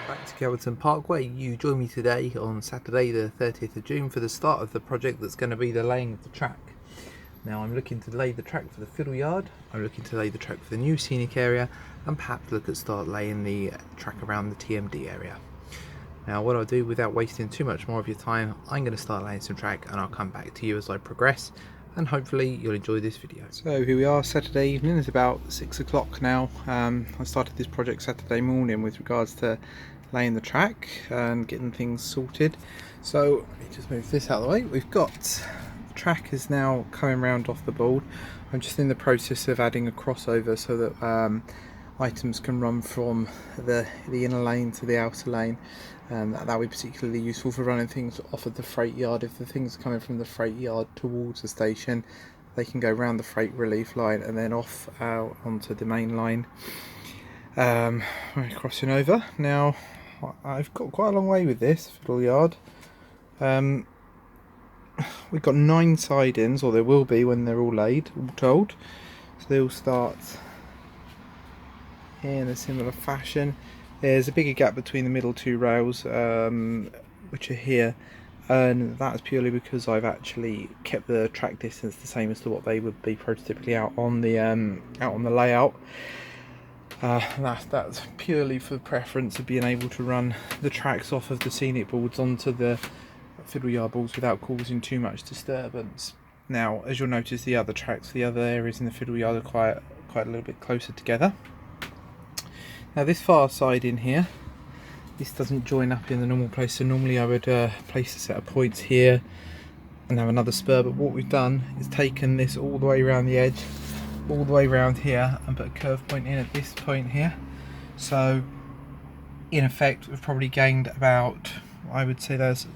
Back to Kelverton Parkway. You join me today on Saturday the 30th of June for the start of the project that's going to be the laying of the track. Now I'm looking to lay the track for the fiddle yard, I'm looking to lay the track for the new scenic area, and perhaps look at start laying the track around the TMD area. Now what I'll do, without wasting too much more of your time, I'm going to start laying some track and I'll come back to you as I progress, and hopefully you'll enjoy this video. So here we are, Saturday evening. It's about 6 o'clock now. I started this project Saturday morning with regards to laying the track and getting things sorted. So let me just move this out of the way. We've got the track is now coming round off the board. I'm just in the process of adding a crossover so that items can run from the inner lane to the outer lane, and that would be particularly useful for running things off of the freight yard. If the things are coming from the freight yard towards the station, they can go round the freight relief line and then off out onto the main line. Crossing over now. I've got quite a long way with this fiddle yard. We've got 9 sidings, or there will be when they're all laid, all told. So they'll start in a similar fashion. There's a bigger gap between the middle 2 rails, which are here, and that's purely because I've actually kept the track distance the same as to what they would be prototypically out on the layout. That's purely for preference of being able to run the tracks off of the scenic boards onto the fiddle yard boards without causing too much disturbance. Now, as you'll notice, the other tracks, the other areas in the fiddle yard are quite a little bit closer together. Now this far side in here, this doesn't join up in the normal place, so normally I would place a set of points here and have another spur, but what we've done is taken this all the way around the edge, all the way around here, and put a curve point in at this point here. So in effect we've probably gained about, I would say there's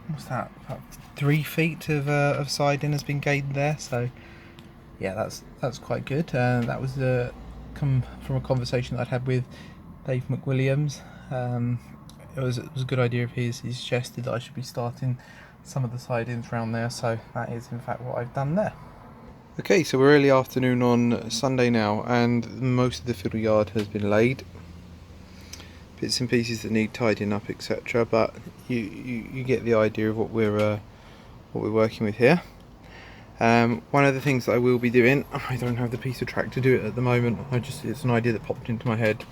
what's that, about 3 feet of siding has been gained there. So yeah, that's quite good. That was come from a conversation that I'd had with Dave McWilliams. It was a good idea of his. He suggested that I should be starting some of the sidings around there, so that is in fact what I've done there. Okay, so we're early afternoon on Sunday now, and most of the fiddle yard has been laid. Bits and pieces that need tidying up, etc. But you get the idea of what we're working with here. One of the things that I will be doing, I don't have the piece of track to do it at the moment, it's an idea that popped into my head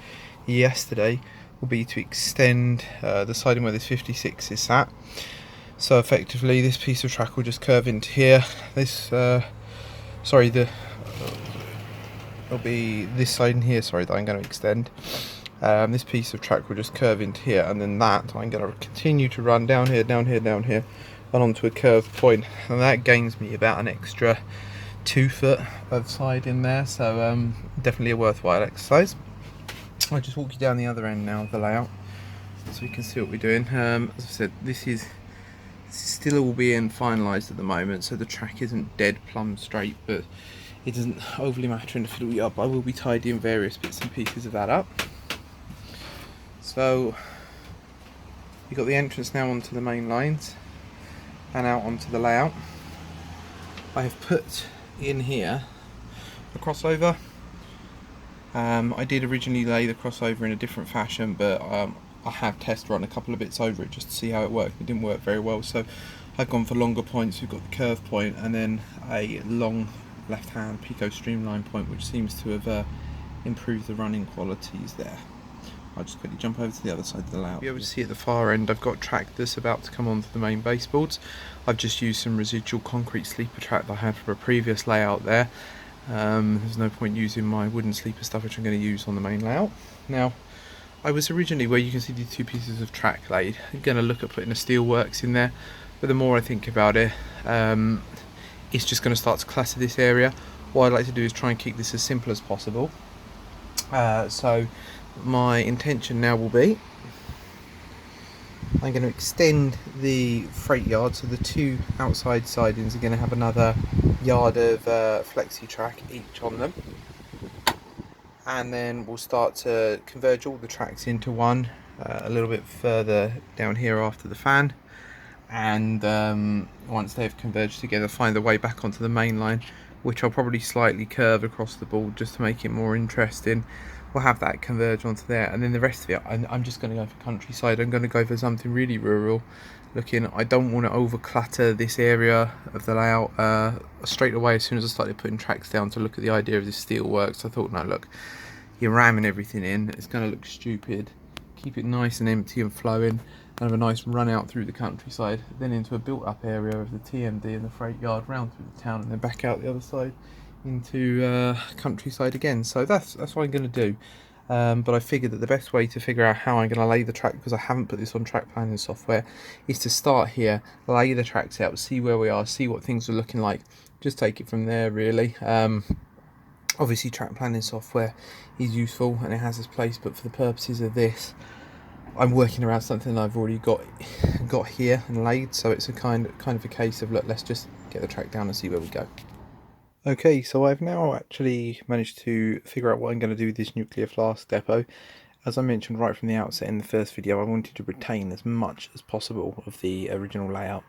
yesterday, will be to extend the siding where this 56 is sat. So effectively this piece of track will just curve into here. It'll be this side in here, that I'm going to extend. This piece of track will just curve into here, and then that I'm going to continue to run down here, and onto a curved point, and that gains me about an extra 2 foot of side in there, so definitely a worthwhile exercise. I'll just walk you down the other end now of the layout so you can see what we're doing. As I said, this is still all being finalised at the moment, so the track isn't dead plumb straight, but it doesn't overly matter in the fiddle yard. But I will be tidying various bits and pieces of that up. So you've got the entrance now onto the main lines and out onto the layout. I have put in here a crossover. I did originally lay the crossover in a different fashion, but I have test run a couple of bits over it just to see how it worked. It didn't work very well, so I've gone for longer points. We've got the curve point and then a long left hand Pico streamline point, which seems to have improved the running qualities there. I'll just quickly jump over to the other side of the layout. You'll be able to see at the far end I've got track that's about to come onto the main baseboards. I've just used some residual concrete sleeper track that I had for a previous layout there. There's no point using my wooden sleeper stuff, which I'm going to use on the main layout. Now, I was originally, where you can see these 2 pieces of track laid, I'm going to look at putting a steelworks in there, but the more I think about it, it's just going to start to clutter this area. What I'd like to do is try and keep this as simple as possible. So my intention now will be, I'm going to extend the freight yard, so the 2 outside sidings are going to have another yard of flexi track each on them, and then we'll start to converge all the tracks into one a little bit further down here after the fan, and once they've converged together, find their way back onto the main line, which I'll probably slightly curve across the board just to make it more interesting. we'll have that converge onto there, and then the rest of it, I'm just going to go for countryside. I'm going to go for something really rural looking. I don't want to over clutter this area of the layout. Straight away, as soon as I started putting tracks down to look at the idea of this steel works, I thought, no, look, you're ramming everything in, it's going to look stupid. Keep it nice and empty and flowing, and have a nice run out through the countryside, then into a built up area of the TMD and the freight yard, round through the town, and then back out the other side into countryside again. So that's what I'm going to do. But I figured that the best way to figure out how I'm going to lay the track, because I haven't put this on track planning software, is to start here, lay the tracks out, see where we are, see what things are looking like, just take it from there really. Obviously track planning software is useful and it has its place, but for the purposes of this, I'm working around something that I've already got here and laid, so it's a kind of a case of, look, let's just get the track down and see where we go. Okay, so I've now actually managed to figure out what I'm going to do with this nuclear flask depot. As I mentioned right from the outset in the first video, I wanted to retain as much as possible of the original layout,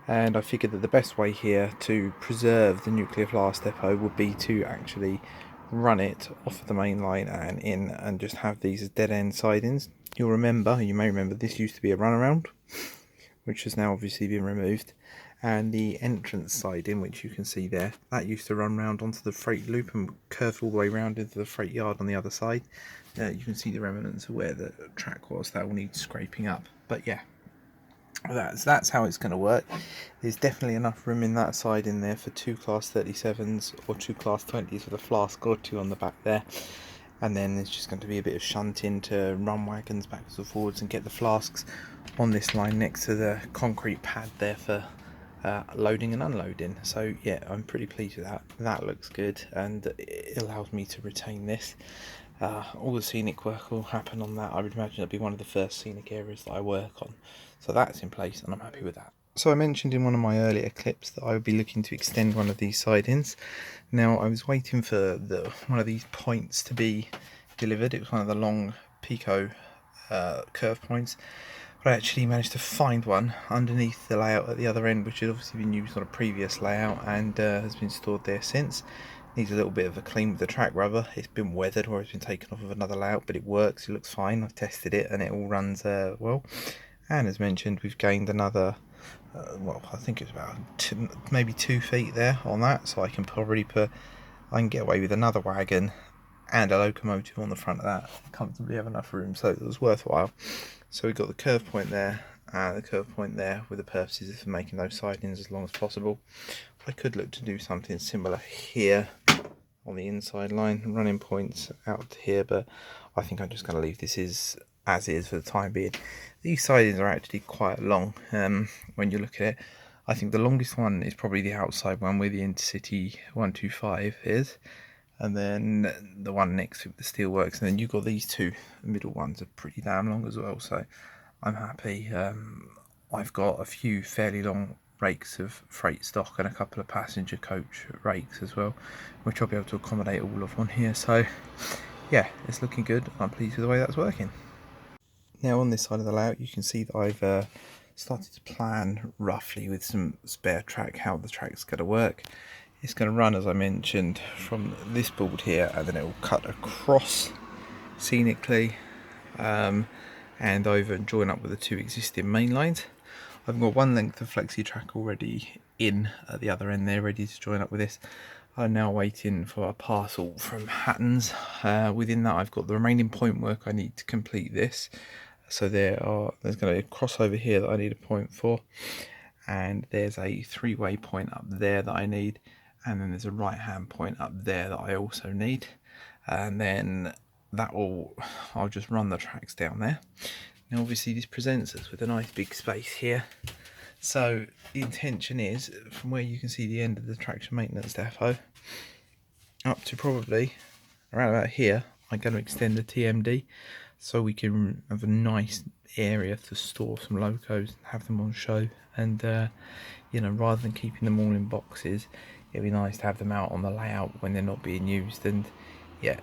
and I figured that the best way here to preserve the nuclear flask depot would be to actually run it off of the main line and in, and just have these as dead end sidings. You may remember this used to be a runaround, which has now obviously been removed, and the entrance siding, which you can see there, that used to run round onto the freight loop and curved all the way round into the freight yard on the other side. You can see the remnants of where the track was. That will need scraping up, but yeah, that's how it's going to work. There's definitely enough room in that side in there for 2 class 37s or 2 class 20s with a flask or 2 on the back there, and then there's just going to be a bit of shunting to run wagons backwards and forwards and get the flasks on this line next to the concrete pad there for loading and unloading. So yeah, I'm pretty pleased with that. That looks good, and it allows me to retain this. All the scenic work will happen on that. I would imagine it'll be one of the first scenic areas that I work on. So that's in place and I'm happy with that. So I mentioned in one of my earlier clips that I would be looking to extend one of these sidings. Now I was waiting for one of these points to be delivered. It was one of the long Pico curve points. But I actually managed to find one underneath the layout at the other end, which had obviously been used on a previous layout and has been stored there since. Needs a little bit of a clean with the track rubber. It's been weathered or it's been taken off of another layout, but it works, it looks fine. I've tested it and it all runs well. And as mentioned, we've gained another, well, I think it's about maybe 2 feet there on that, so I can get away with another wagon and a locomotive on the front of that. Comfortably have enough room, so it was worthwhile. So we've got the curve point there and the curve point there with the purposes of making those sidings as long as possible. I could look to do something similar here on the inside line, running points out to here, but I think I'm just going to leave this as is for the time being. These sidings are actually quite long when you look at it. I think the longest one is probably the outside one where the Intercity 125 is, and then the one next to the steelworks, and then you've got these two middle ones are pretty damn long as well, so I'm happy. I've got a few fairly long rakes of freight stock and a couple of passenger coach rakes as well, which I'll be able to accommodate all of on here. So yeah, it's looking good. I'm pleased with the way that's working. Now on this side of the layout you can see that I've started to plan roughly with some spare track how the track's going to work. It's going to run, as I mentioned, from this board here, and then it will cut across scenically and over and join up with the 2 existing main lines. I've got one length of flexi track already in at the other end there, ready to join up with this. I'm now waiting for a parcel from Hatton's. Within that I've got the remaining point work I need to complete this. So there's going to be a crossover here that I need a point for, and there's a 3-way point up there that I need, and then there's a right hand point up there that I also need, and then I'll just run the tracks down there. Now obviously this presents us with a nice big space here, so the intention is from where you can see the end of the traction maintenance depot up to probably around about here, I'm going to extend the TMD so we can have a nice area to store some locos and have them on show, and rather than keeping them all in boxes, it'd be nice to have them out on the layout when they're not being used. And yeah,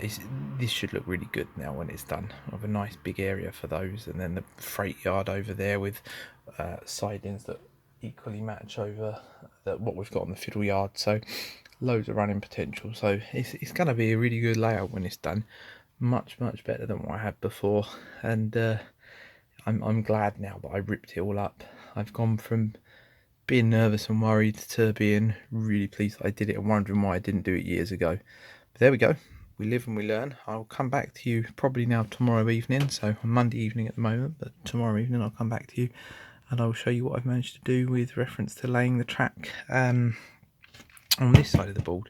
this should look really good now when it's done. I have a nice big area for those, and then the freight yard over there with sidings that equally match over what we've got on the fiddle yard, so loads of running potential. So it's going to be a really good layout when it's done. much better than what I had before, and I'm glad now that I ripped it all up. I've gone from being nervous and worried to being really pleased that I did it and wondering why I didn't do it years ago. But there we go. We live and we learn. I'll come back to you probably now tomorrow evening, so on Monday evening at the moment, but tomorrow evening I'll come back to you and I'll show you what I've managed to do with reference to laying the track on this side of the board.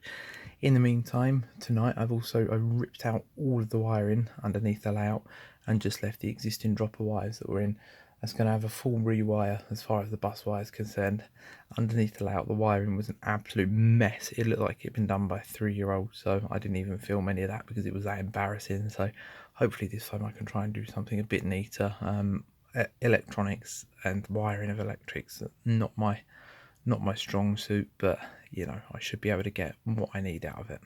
In the meantime, tonight I ripped out all of the wiring underneath the layout and just left the existing dropper wires that were in. That's going to have a full rewire as far as the bus wire is concerned. Underneath the layout, the wiring was an absolute mess. It looked like it had been done by a 3-year-old, so I didn't even film any of that because it was that embarrassing. So hopefully this time I can try and do something a bit neater. Electronics and wiring of electrics, not my strong suit, but you know, I should be able to get what I need out of it.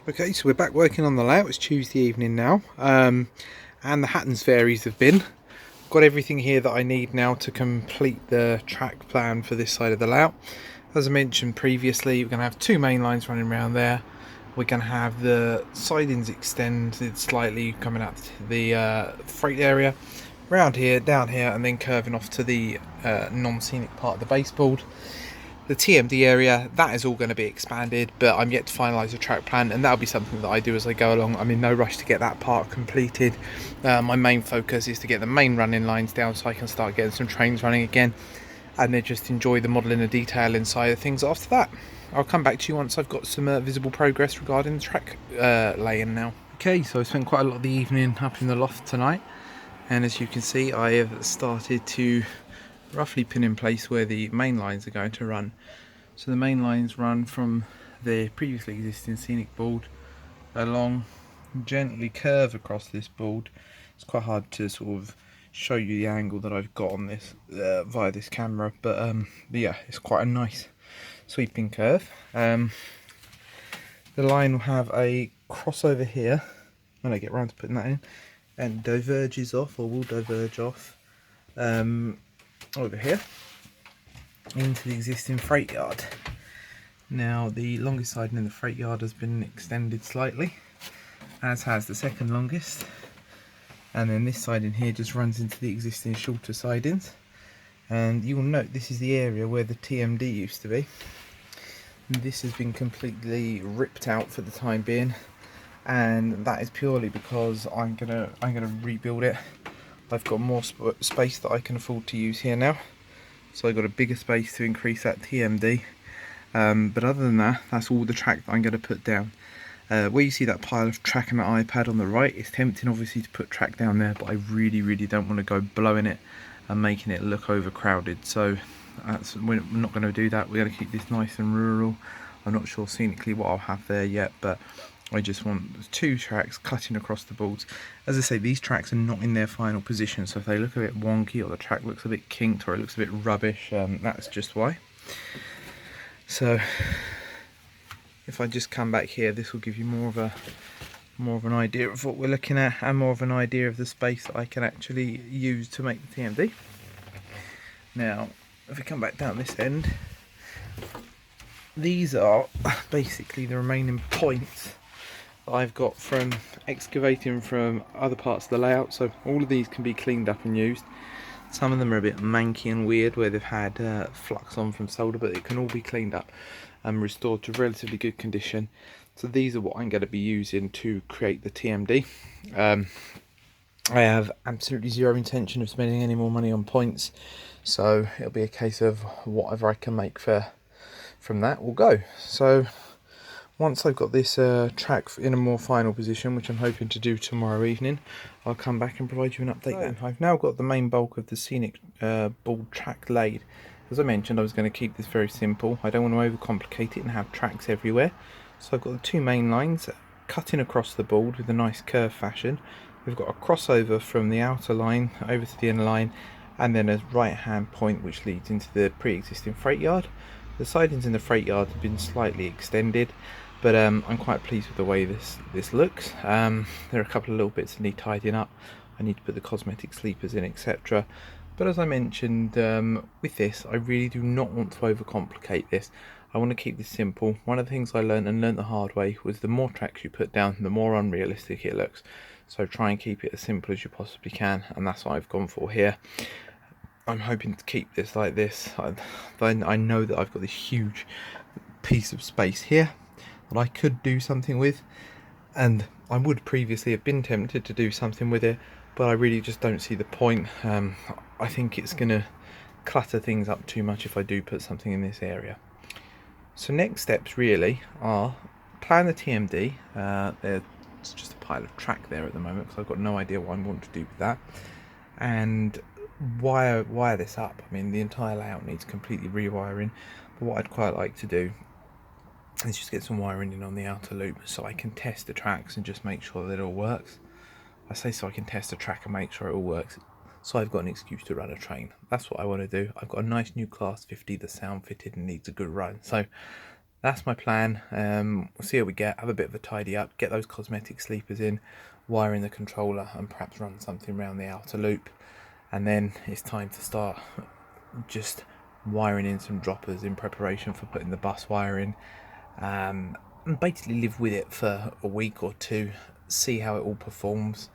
Okay, so we're back working on the layout. It's Tuesday evening now, and the Hatton's fairies have been. Got everything here that I need now to complete the track plan for this side of the layout. As I mentioned previously, we're going to have 2 main lines running around there. We're going to have the sidings extended slightly coming out to the freight area, round here, down here, and then curving off to the non-scenic part of the baseboard. The TMD area, that is all going to be expanded, but I'm yet to finalise the track plan, and that'll be something that I do as I go along. I'm in no rush to get that part completed. My main focus is to get the main running lines down so I can start getting some trains running again, and then just enjoy the modelling and detail inside of things after that. I'll come back to you once I've got some visible progress regarding the track laying now. Okay, so I spent quite a lot of the evening up in the loft tonight, and as you can see I have started to roughly pin in place where the main lines are going to run. So the main lines run from the previously existing scenic board along, gently curve across this board. It's quite hard to sort of show you the angle that I've got on this via this camera, but yeah, it's quite a nice sweeping curve. The line will have a crossover here when I get round to putting that in, and diverges off, or will diverge off over here into the existing freight yard. Now the longest siding in the freight yard has been extended slightly, as has the second longest, and then this siding here just runs into the existing shorter sidings. And you will note this is the area where the TMD used to be. And this has been completely ripped out for the time being, and that is purely because I'm gonna rebuild it. I've got more space that I can afford to use here now, so I've got a bigger space to increase that TMD. But other than that, that's all the track that I'm going to put down. Where you see that pile of track and that iPad on the right, it's tempting obviously to put track down there, but I really don't want to go blowing it and making it look overcrowded. So we're not going to do that. We're going to keep this nice and rural. I'm not sure scenically what I'll have there yet, but I just want 2 tracks cutting across the boards. As I say, these tracks are not in their final position, so if they look a bit wonky or the track looks a bit kinked or it looks a bit rubbish, that's just why. So if I just come back here, this will give you more of an idea of what we're looking at, and more of an idea of the space that I can actually use to make the TMD. Now if we come back down this end, these are basically the remaining points that I've got from excavating from other parts of the layout. So all of these can be cleaned up and used. Some of them are a bit manky and weird where they've had flux on from solder, but it can all be cleaned up and restored to relatively good condition. So these are what I'm going to be using to create the TMD. I have absolutely zero intention of spending any more money on points, so it'll be a case of whatever I can make from that will go. So once I've got this track in a more final position, which I'm hoping to do tomorrow evening, I'll come back and provide you an update then. I've now got the main bulk of the scenic board track laid. As I mentioned, I was going to keep this very simple. I don't want to overcomplicate it and have tracks everywhere. So I've got the 2 main lines cutting across the board with a nice curve fashion. We've got a crossover from the outer line over to the inner line, and then a right hand point which leads into the pre-existing freight yard. The sidings in the freight yard have been slightly extended, but I'm quite pleased with the way this looks. There are a couple of little bits that need tidying up. I need to put the cosmetic sleepers in, etc. But as I mentioned with this, I really do not want to overcomplicate this. I want to keep this simple. One of the things I learned the hard way was the more tracks you put down, the more unrealistic it looks. So try and keep it as simple as you possibly can, and that's what I've gone for here. I'm hoping to keep this like this. I know that I've got this huge piece of space here that I could do something with, and I would previously have been tempted to do something with it, but I really just don't see the point. I think it's going to clutter things up too much if I do put something in this area. So next steps really are plan the TMD. There's just a pile of track there at the moment because I've got no idea what I want to do with that, and wire this up. I mean, the entire layout needs completely rewiring, but what I'd quite like to do is just get some wiring in on the outer loop so I can test the tracks and just make sure that it all works. I say so I can test the track and make sure it all works, so I've got an excuse to run a train. That's what I want to do. I've got a nice new Class 50 that's sound fitted and needs a good run. So that's my plan. We'll see how we get. Have a bit of a tidy up, get those cosmetic sleepers in, wire in the controller, and perhaps run something around the outer loop. And then it's time to start just wiring in some droppers in preparation for putting the bus wire in. And basically live with it for a week or two, see how it all performs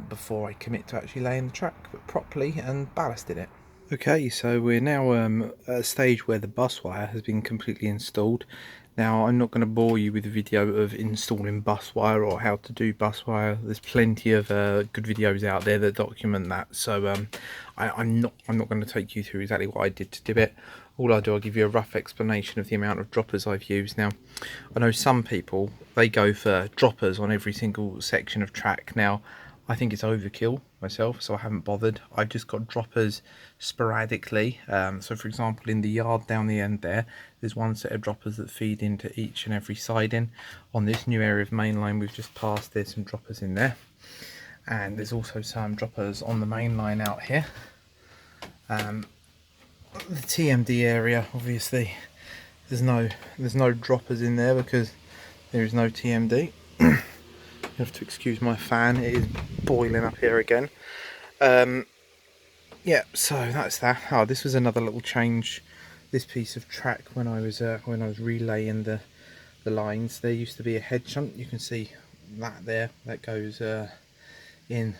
before I commit to actually laying the track properly and ballasting it. Okay, so we're now at a stage where the bus wire has been completely installed. Now, I'm not going to bore you with a video of installing bus wire or how to do bus wire. There's plenty of good videos out there that document that. So I'm not going to take you through exactly what I did to do it. All I'll do, I'll give you a rough explanation of the amount of droppers I've used. Now, I know some people, they go for droppers on every single section of track. Now, I think it's overkill myself, so I haven't bothered. I've just got droppers sporadically. So for example, in the yard down the end there's one set of droppers that feed into each and every siding. On this new area of main line we've just passed, there's some droppers in there. And there's also some droppers on the main line out here. The TMD area, obviously, there's no droppers in there because there is no TMD. You have to excuse my fan, it is boiling up here again. Yeah, so that's that. Oh, this was another little change, this piece of track when I was relaying the lines. There used to be a head shunt. You can see that there, that goes in.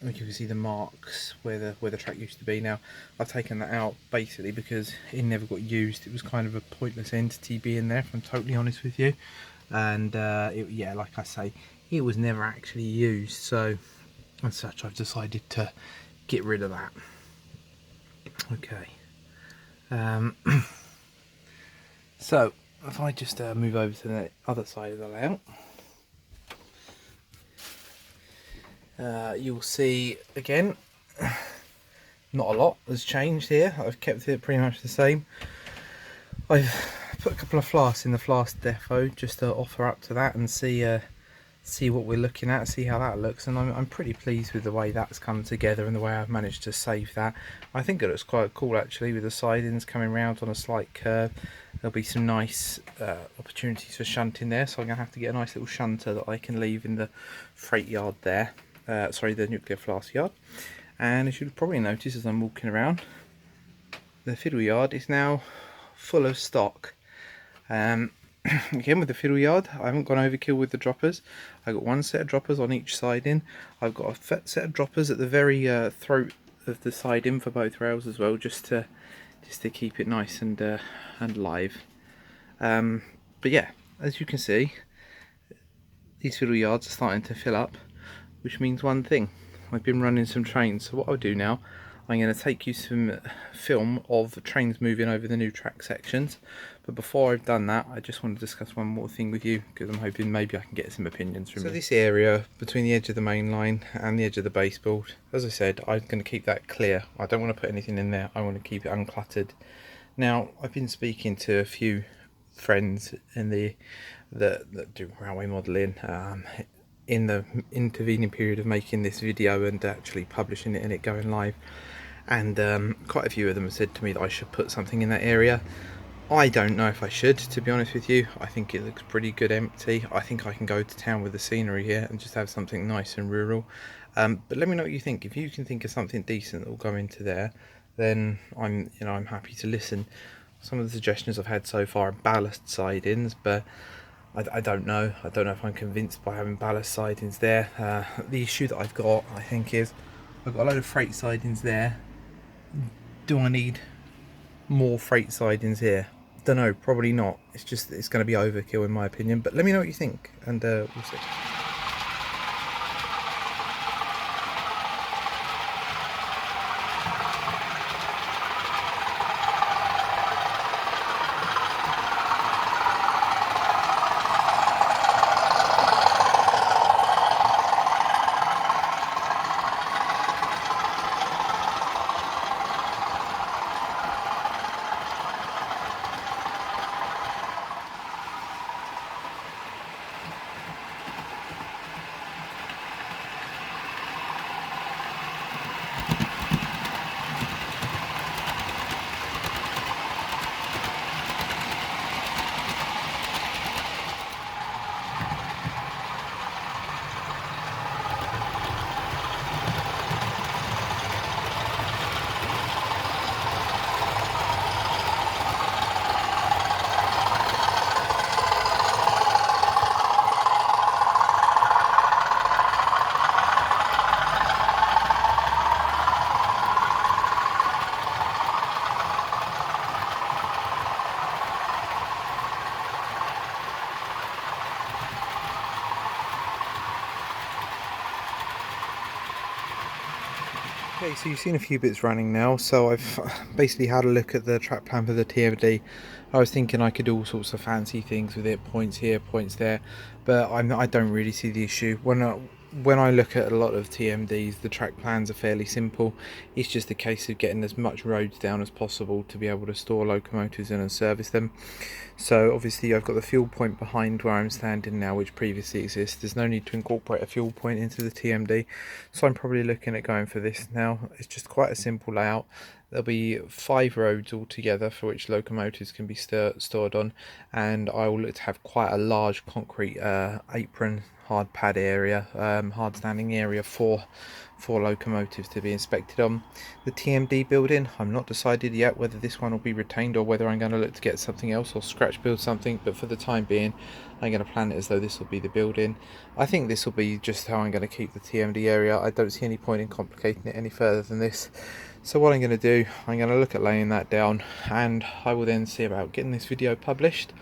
You can see the marks where the track used to be. Now I've taken that out basically because it never got used. It was kind of a pointless entity being there, if I'm totally honest with you. And yeah, like I say, it was never actually used, so as such I've decided to get rid of that. Okay, so if I just move over to the other side of the layout, you'll see again not a lot has changed here. I've kept it pretty much the same. I've put a couple of flasks in the flask depot just to offer up to that and see what we're looking at, see how that looks, and I'm pretty pleased with the way that's come together and the way I've managed to save that. I think it looks quite cool actually, with the sidings coming round on a slight curve. There'll be some nice opportunities for shunting there, so I'm going to have to get a nice little shunter that I can leave in the freight yard there, sorry, the nuclear flask yard. And as you'll probably notice as I'm walking around, the fiddle yard is now full of stock. Again, with the fiddle yard, I haven't gone overkill with the droppers. I've got one set of droppers on each siding. I've got a set of droppers at the very throat of the siding for both rails as well, just to keep it nice and live. But yeah, as you can see, these fiddle yards are starting to fill up, which means one thing: I've been running some trains. So what I'll do now, I'm going to take you some film of trains moving over the new track sections. But before I've done that, I just want to discuss one more thing with you, because I'm hoping maybe I can get some opinions from you. So this area between the edge of the main line and the edge of the baseboard, as I said, I'm going to keep that clear. I don't want to put anything in there. I want to keep it uncluttered. Now, I've been speaking to a few friends in that do railway modelling in the intervening period of making this video and actually publishing it and it going live, and quite a few of them have said to me that I should put something in that area. I don't know if I should, to be honest with you. I think it looks pretty good empty. I think I can go to town with the scenery here and just have something nice and rural. But let me know what you think. If you can think of something decent that will go into there, then I'm happy to listen. some of the suggestions I've had so far are ballast sidings, but I don't know. I don't know if I'm convinced by having ballast sidings there. The issue that I've got, I think, is I've got a load of freight sidings there. Do I need more freight sidings here? Don't know, probably not. It's going to be overkill in my opinion, but let me know what you think, and we'll see. Okay, so you've seen a few bits running now, so I've basically had a look at the track plan for the TMD. I was thinking I could do all sorts of fancy things with it, points here, points there, but I don't really see the issue. When I look at a lot of TMDs, the track plans are fairly simple. It's just a case of getting as much roads down as possible to be able to store locomotives in and service them. So obviously I've got the fuel point behind where I'm standing now, which previously exists. There's no need to incorporate a fuel point into the TMD, so I'm probably looking at going for this now. It's just quite a simple layout. There'll be 5 roads altogether for which locomotives can be stored on, and I will look to have quite a large concrete apron, hard pad area, hard standing area for locomotives to be inspected on. The TMD building, I'm not decided yet whether this one will be retained or whether I'm going to look to get something else or scratch build something, but for the time being I'm going to plan it as though this will be the building. I think this will be just how I'm going to keep the TMD area. I don't see any point in complicating it any further than this. So what I'm going to do, I'm going to look at laying that down, and I will then see about getting this video published.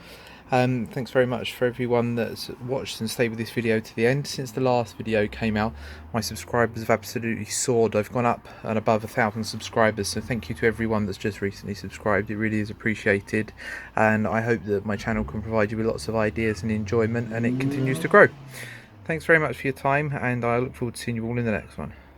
Thanks very much for everyone that's watched and stayed with this video to the end. Since the last video came out, my subscribers have absolutely soared. I've gone up and above 1,000 subscribers, so thank you to everyone that's just recently subscribed. It really is appreciated, and I hope that my channel can provide you with lots of ideas and enjoyment, and it continues to grow. Thanks very much for your time, and I look forward to seeing you all in the next one.